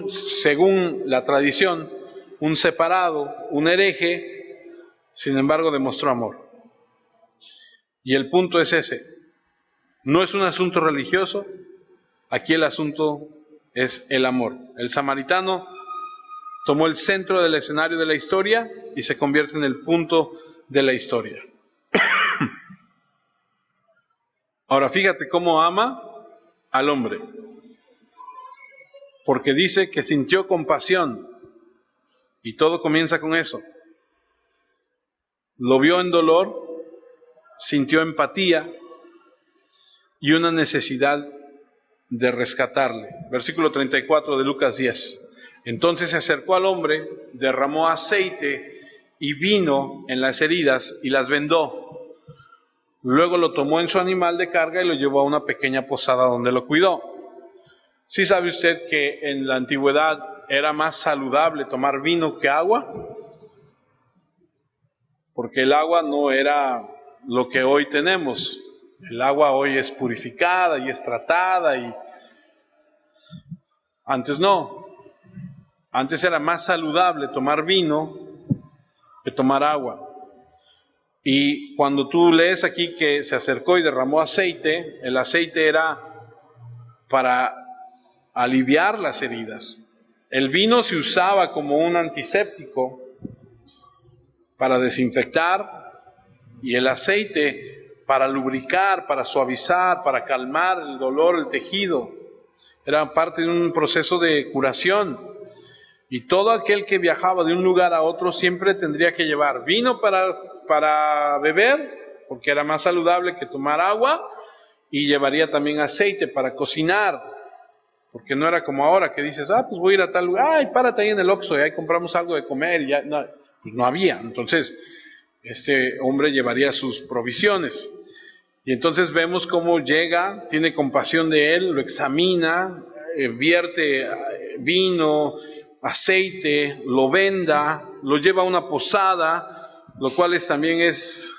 según la tradición, un separado, un hereje, sin embargo demostró amor. Y el punto es ese. No es un asunto religioso, aquí el asunto es el amor. El samaritano tomó el centro del escenario de la historia y se convierte en el punto de la historia. Ahora fíjate cómo ama al hombre. Porque dice que sintió compasión. Y todo comienza con eso. Lo vio en dolor, sintió empatía y una necesidad de rescatarle. Versículo 34 de Lucas 10. Entonces se acercó al hombre, derramó aceite y vino en las heridas y las vendó. Luego lo tomó en su animal de carga y lo llevó a una pequeña posada donde lo cuidó. ¿Sí sabe usted que en la antigüedad era más saludable tomar vino que agua? Porque el agua no era lo que hoy tenemos. El agua hoy es purificada y es tratada y antes no. Antes era más saludable tomar vino que tomar agua. Y cuando tú lees aquí que se acercó y derramó aceite, el aceite era para aliviar las heridas. El vino se usaba como un antiséptico para desinfectar y el aceite para lubricar, para suavizar, para calmar el dolor, el tejido. Era parte de un proceso de curación. Y todo aquel que viajaba de un lugar a otro siempre tendría que llevar vino para beber, porque era más saludable que tomar agua, y llevaría también aceite para cocinar, porque no era como ahora que dices, pues voy a ir a tal lugar, párate ahí en el Oxxo y ahí compramos algo de comer, y ya, no, pues no había. Entonces, este hombre llevaría sus provisiones. Y entonces vemos cómo llega, tiene compasión de él, lo examina, vierte vino, aceite, lo venda, lo lleva a una posada, lo cual también es,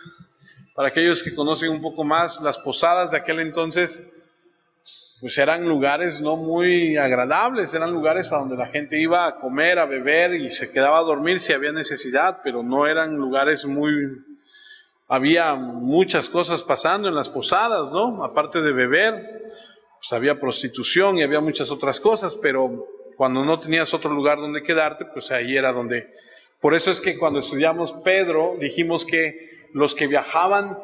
para aquellos que conocen un poco más, las posadas de aquel entonces, pues eran lugares no muy agradables, eran lugares a donde la gente iba a comer, a beber y se quedaba a dormir si había necesidad, pero no eran lugares había muchas cosas pasando en las posadas, ¿no? Aparte de beber, pues había prostitución y había muchas otras cosas, pero cuando no tenías otro lugar donde quedarte, pues ahí era donde... Por eso es que cuando estudiamos Pedro, dijimos que los que viajaban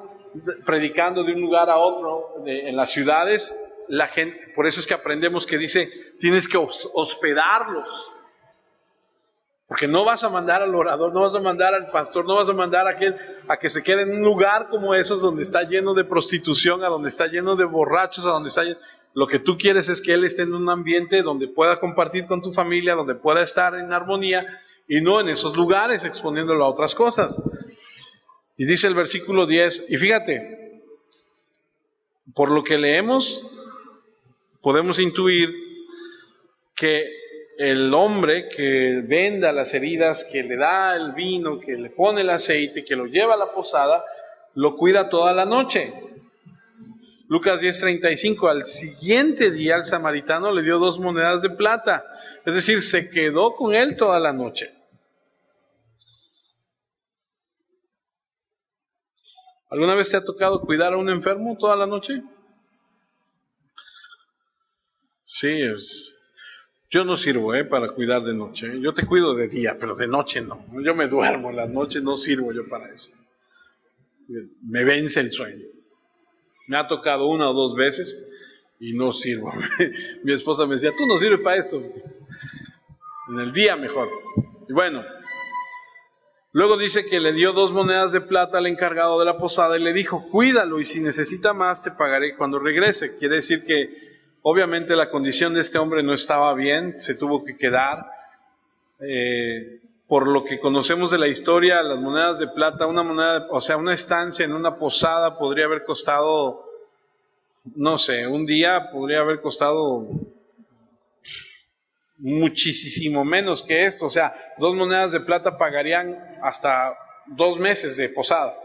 predicando de un lugar a otro en las ciudades, la gente, por eso es que aprendemos que dice, tienes que hospedarlos. Porque no vas a mandar al orador, no vas a mandar al pastor, no vas a mandar a aquel a que se quede en un lugar como esos donde está lleno de prostitución, a donde está lleno de borrachos, a donde está lleno... Lo que tú quieres es que él esté en un ambiente donde pueda compartir con tu familia, donde pueda estar en armonía y no en esos lugares exponiéndolo a otras cosas. Y dice el versículo 10, y fíjate, por lo que leemos, podemos intuir que el hombre que venda las heridas, que le da el vino, que le pone el aceite, que lo lleva a la posada, lo cuida toda la noche. Lucas 10:35, al siguiente día el samaritano le dio 2 monedas de plata, es decir, se quedó con él toda la noche. ¿Alguna vez te ha tocado cuidar a un enfermo toda la noche? Sí, yo no sirvo para cuidar de noche. Yo te cuido de día, pero de noche no. Yo me duermo, en las noches no sirvo yo para eso. Me vence el sueño. Me ha tocado 1 o 2 veces y no sirvo. Mi esposa me decía, tú no sirves para esto. En el día mejor. Y bueno, luego dice que le dio 2 monedas de plata al encargado de la posada y le dijo, cuídalo y si necesita más te pagaré cuando regrese. Quiere decir que obviamente la condición de este hombre no estaba bien, se tuvo que quedar. Por lo que conocemos de la historia, las monedas de plata, una estancia en una posada podría haber costado, no sé, un día podría haber costado muchísimo menos que esto. O sea, 2 monedas de plata pagarían hasta 2 meses de posada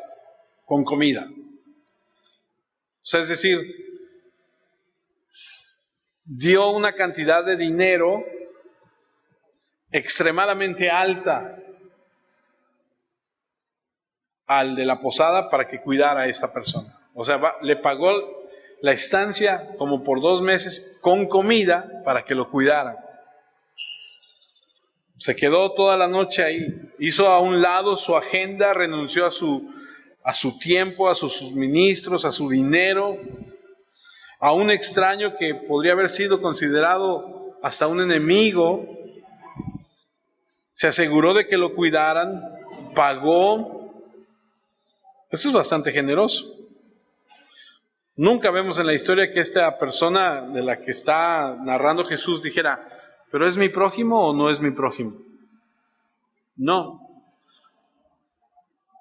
con comida. O sea, es decir, dio una cantidad de dinero extremadamente alta al de la posada para que cuidara a esta persona. O sea, le pagó la estancia como por 2 meses con comida para que lo cuidara. Se quedó toda la noche ahí, hizo a un lado su agenda, renunció a su tiempo, a sus suministros, a su dinero, a un extraño que podría haber sido considerado hasta un enemigo. se aseguró de que lo cuidaran, pagó. Eso es bastante generoso. Nunca vemos en la historia que esta persona de la que está narrando Jesús dijera, ¿pero es mi prójimo o no es mi prójimo? No.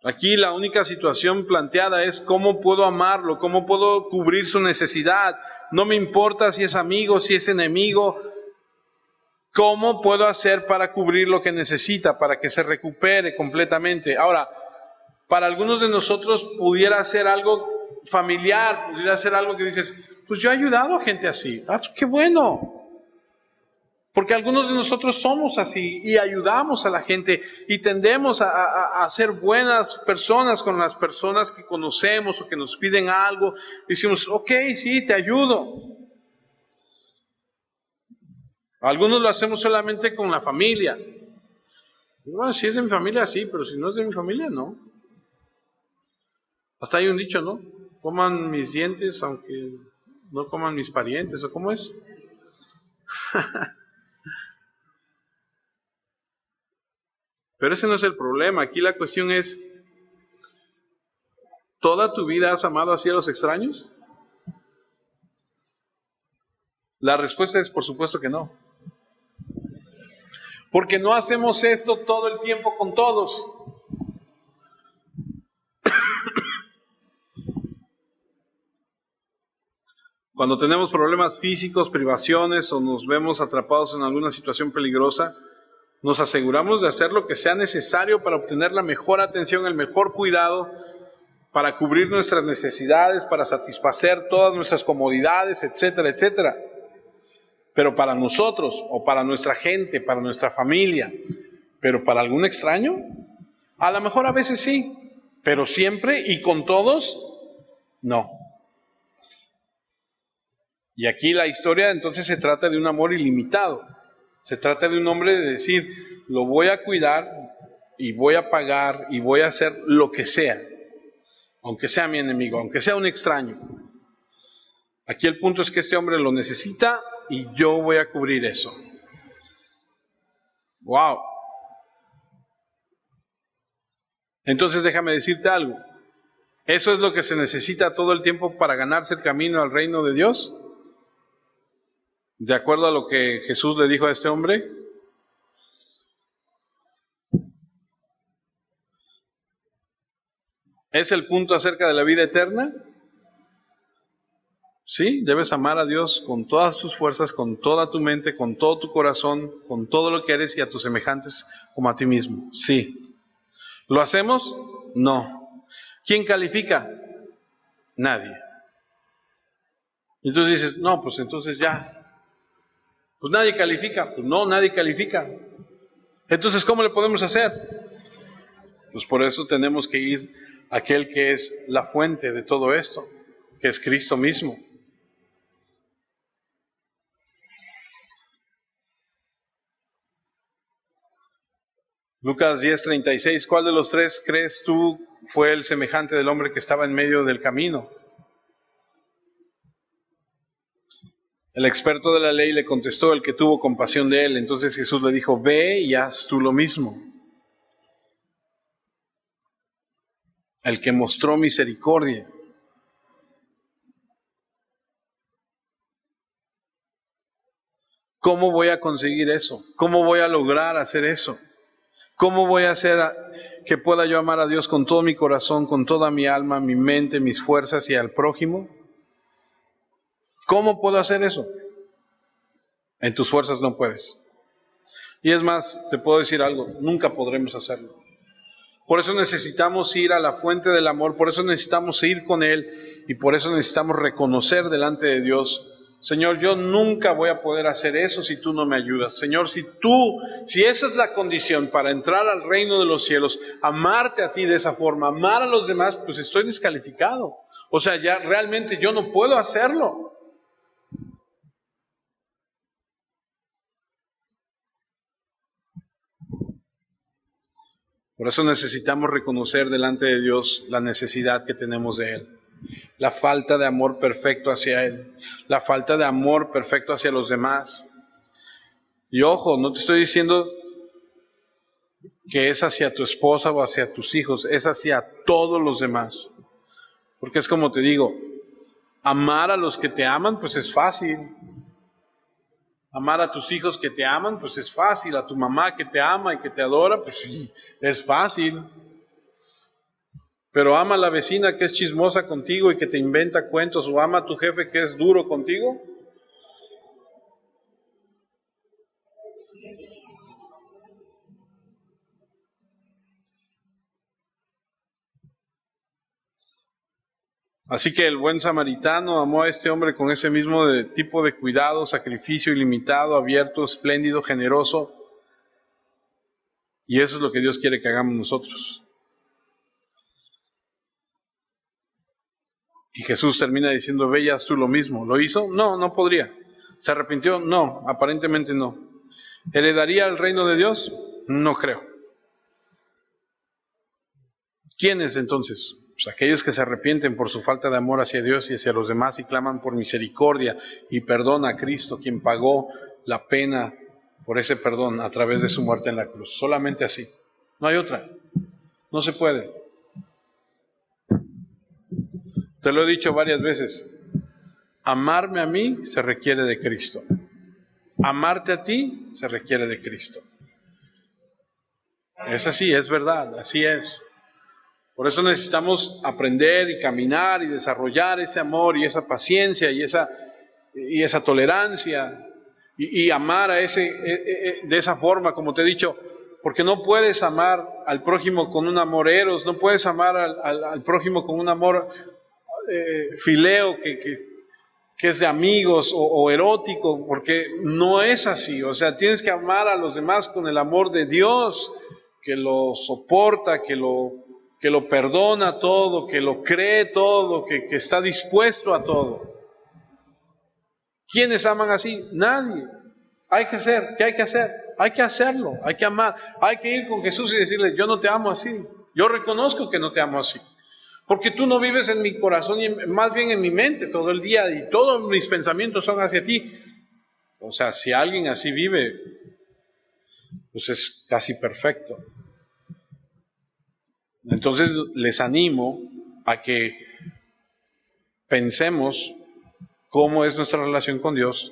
Aquí la única situación planteada es cómo puedo amarlo, cómo puedo cubrir su necesidad. No me importa si es amigo, si es enemigo. ¿Cómo puedo hacer para cubrir lo que necesita, para que se recupere completamente? Ahora, para algunos de nosotros pudiera ser algo familiar, pudiera ser algo que dices, pues yo he ayudado a gente así. ¡Ah, qué bueno! Porque algunos de nosotros somos así y ayudamos a la gente y tendemos a ser buenas personas con las personas que conocemos o que nos piden algo. Y decimos, ok, sí, te ayudo. Algunos lo hacemos solamente con la familia. Bueno, si es de mi familia, sí, pero si no es de mi familia, no. Hasta hay un dicho, ¿no? Coman mis dientes aunque no coman mis parientes, ¿o cómo es? Pero ese no es el problema. Aquí la cuestión es, ¿toda tu vida has amado así a los extraños? La respuesta es por supuesto que no. Porque no hacemos esto todo el tiempo con todos. Cuando tenemos problemas físicos, privaciones o nos vemos atrapados en alguna situación peligrosa, nos aseguramos de hacer lo que sea necesario para obtener la mejor atención, el mejor cuidado, para cubrir nuestras necesidades, para satisfacer todas nuestras comodidades, etcétera, etcétera. Pero para nosotros, o para nuestra gente, para nuestra familia, pero para algún extraño, a lo mejor a veces sí, pero siempre y con todos, no. Y aquí la historia entonces se trata de un amor ilimitado. Se trata de un hombre de decir, lo voy a cuidar y voy a pagar y voy a hacer lo que sea, aunque sea mi enemigo, aunque sea un extraño. Aquí el punto es que este hombre lo necesita y yo voy a cubrir eso. ¡Wow! Entonces déjame decirte algo. ¿Eso es lo que se necesita todo el tiempo para ganarse el camino al reino de Dios? De acuerdo a lo que Jesús le dijo a este hombre. ¿Es el punto acerca de la vida eterna? Sí, debes amar a Dios con todas tus fuerzas, con toda tu mente, con todo tu corazón, con todo lo que eres y a tus semejantes como a ti mismo. Sí. ¿Lo hacemos? No. ¿Quién califica? Nadie. Y entonces dices, no, pues entonces ya. Pues nadie califica. Pues no, nadie califica. Entonces, ¿cómo le podemos hacer? Pues por eso tenemos que ir a aquel que es la fuente de todo esto, que es Cristo mismo. Lucas 10:36, ¿cuál de los tres crees tú fue el semejante del hombre que estaba en medio del camino? El experto de la ley le contestó, el que tuvo compasión de él. Entonces Jesús le dijo, ve y haz tú lo mismo. El que mostró misericordia. ¿Cómo voy a conseguir eso? ¿Cómo voy a lograr hacer eso? ¿Cómo voy a hacer que pueda yo amar a Dios con todo mi corazón, con toda mi alma, mi mente, mis fuerzas y al prójimo? ¿Cómo puedo hacer eso? En tus fuerzas no puedes. Y es más, te puedo decir algo, nunca podremos hacerlo. Por eso necesitamos ir a la fuente del amor, por eso necesitamos ir con Él y por eso necesitamos reconocer delante de Dios, Señor, yo nunca voy a poder hacer eso si tú no me ayudas. Señor, si esa es la condición para entrar al reino de los cielos, amarte a ti de esa forma, amar a los demás, pues estoy descalificado. O sea, ya realmente yo no puedo hacerlo. Por eso necesitamos reconocer delante de Dios la necesidad que tenemos de Él. La falta de amor perfecto hacia Él, la falta de amor perfecto hacia los demás. Y ojo, no te estoy diciendo que es hacia tu esposa o hacia tus hijos, es hacia todos los demás. Porque es como te digo, amar a los que te aman, pues es fácil. Amar a tus hijos que te aman, pues es fácil. A tu mamá que te ama y que te adora, pues sí, es fácil. Pero ama a la vecina que es chismosa contigo y que te inventa cuentos, o ama a tu jefe que es duro contigo. Así que el buen samaritano amó a este hombre con ese mismo tipo de cuidado, sacrificio ilimitado, abierto, espléndido, generoso. Y eso es lo que Dios quiere que hagamos nosotros. Y Jesús termina diciendo, ve y haz tú lo mismo. ¿Lo hizo? No, no podría. ¿Se arrepintió? No, aparentemente no. ¿Heredaría el reino de Dios? No creo. ¿Quiénes entonces? Pues aquellos que se arrepienten por su falta de amor hacia Dios y hacia los demás y claman por misericordia y perdón a Cristo, quien pagó la pena por ese perdón a través de su muerte en la cruz. Solamente así. No hay otra. No se puede. Te lo he dicho varias veces. Amarme a mí se requiere de Cristo. Amarte a ti se requiere de Cristo. Es así, es verdad, así es. Por eso necesitamos aprender y caminar y desarrollar ese amor y esa paciencia y esa tolerancia y amar a de esa forma, como te he dicho, porque no puedes amar al prójimo con un amor eros, no puedes amar al prójimo con un amor fileo que es de amigos o erótico, porque no es así. O sea, tienes que amar a los demás con el amor de Dios, que lo soporta, que lo perdona todo, que lo cree todo, que está dispuesto a todo. ¿Quiénes aman así? Nadie. Hay que hacer, ¿qué hay que hacer? Hay que hacerlo, hay que amar, hay que ir con Jesús y decirle, yo no te amo así, yo reconozco que no te amo así. Porque tú no vives en mi corazón y más bien en mi mente todo el día y todos mis pensamientos son hacia ti. O sea, si alguien así vive, pues es casi perfecto. Entonces les animo a que pensemos cómo es nuestra relación con Dios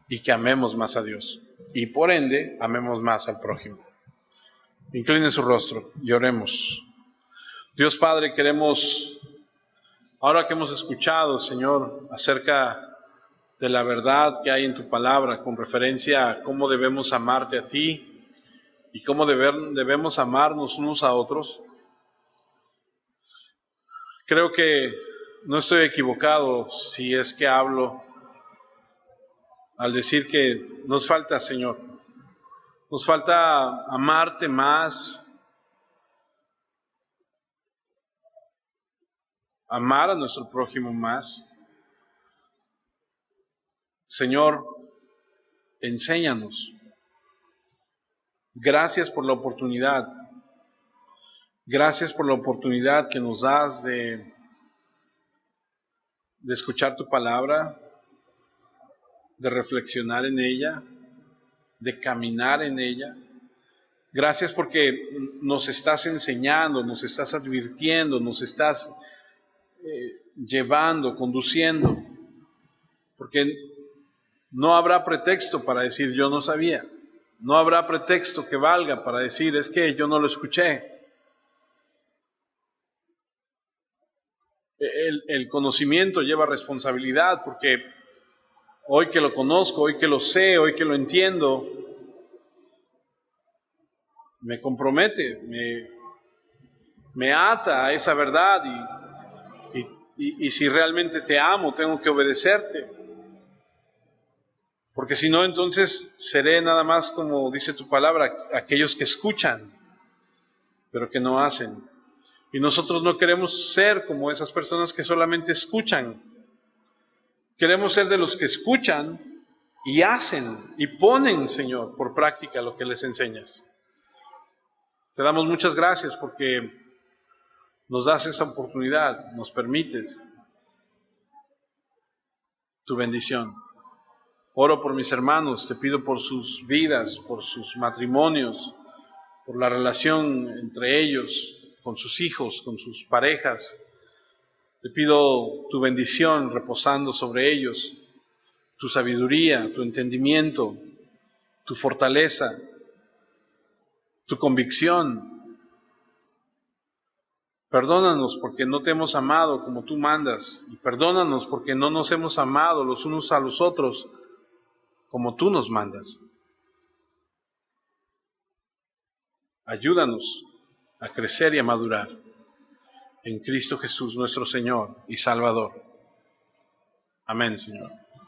y que amemos más a Dios. Y por ende, amemos más al prójimo. Incline su rostro y oremos. Dios Padre, queremos, ahora que hemos escuchado, Señor, acerca de la verdad que hay en tu palabra con referencia a cómo debemos amarte a ti y cómo debemos amarnos unos a otros. Creo que no estoy equivocado si es que hablo al decir que nos falta, Señor, nos falta amarte más, amar a nuestro prójimo más. Señor, enséñanos. Gracias por la oportunidad. Gracias por la oportunidad que nos das de escuchar tu palabra, de reflexionar en ella, de caminar en ella. Gracias porque nos estás enseñando, nos estás advirtiendo, nos estás llevando, conduciendo. Porque no habrá pretexto para decir yo no sabía. No habrá pretexto que valga para decir es que yo no lo escuché. El conocimiento lleva responsabilidad porque hoy que lo conozco, hoy que lo sé, hoy que lo entiendo, me compromete, me ata a esa verdad y si realmente te amo, tengo que obedecerte. Porque si no, entonces seré nada más, como dice tu palabra, aquellos que escuchan, pero que no hacen. Y nosotros no queremos ser como esas personas que solamente escuchan. Queremos ser de los que escuchan y hacen y ponen, Señor, por práctica lo que les enseñas. Te damos muchas gracias porque nos das esa oportunidad, nos permites tu bendición. Oro por mis hermanos, te pido por sus vidas, por sus matrimonios, por la relación entre ellos, con sus hijos, con sus parejas. Te pido tu bendición reposando sobre ellos, tu sabiduría, tu entendimiento, tu fortaleza, tu convicción. Perdónanos porque no te hemos amado como tú mandas, y perdónanos porque no nos hemos amado los unos a los otros como tú nos mandas. Ayúdanos a crecer y a madurar en Cristo Jesús, nuestro Señor y Salvador. Amén, Señor.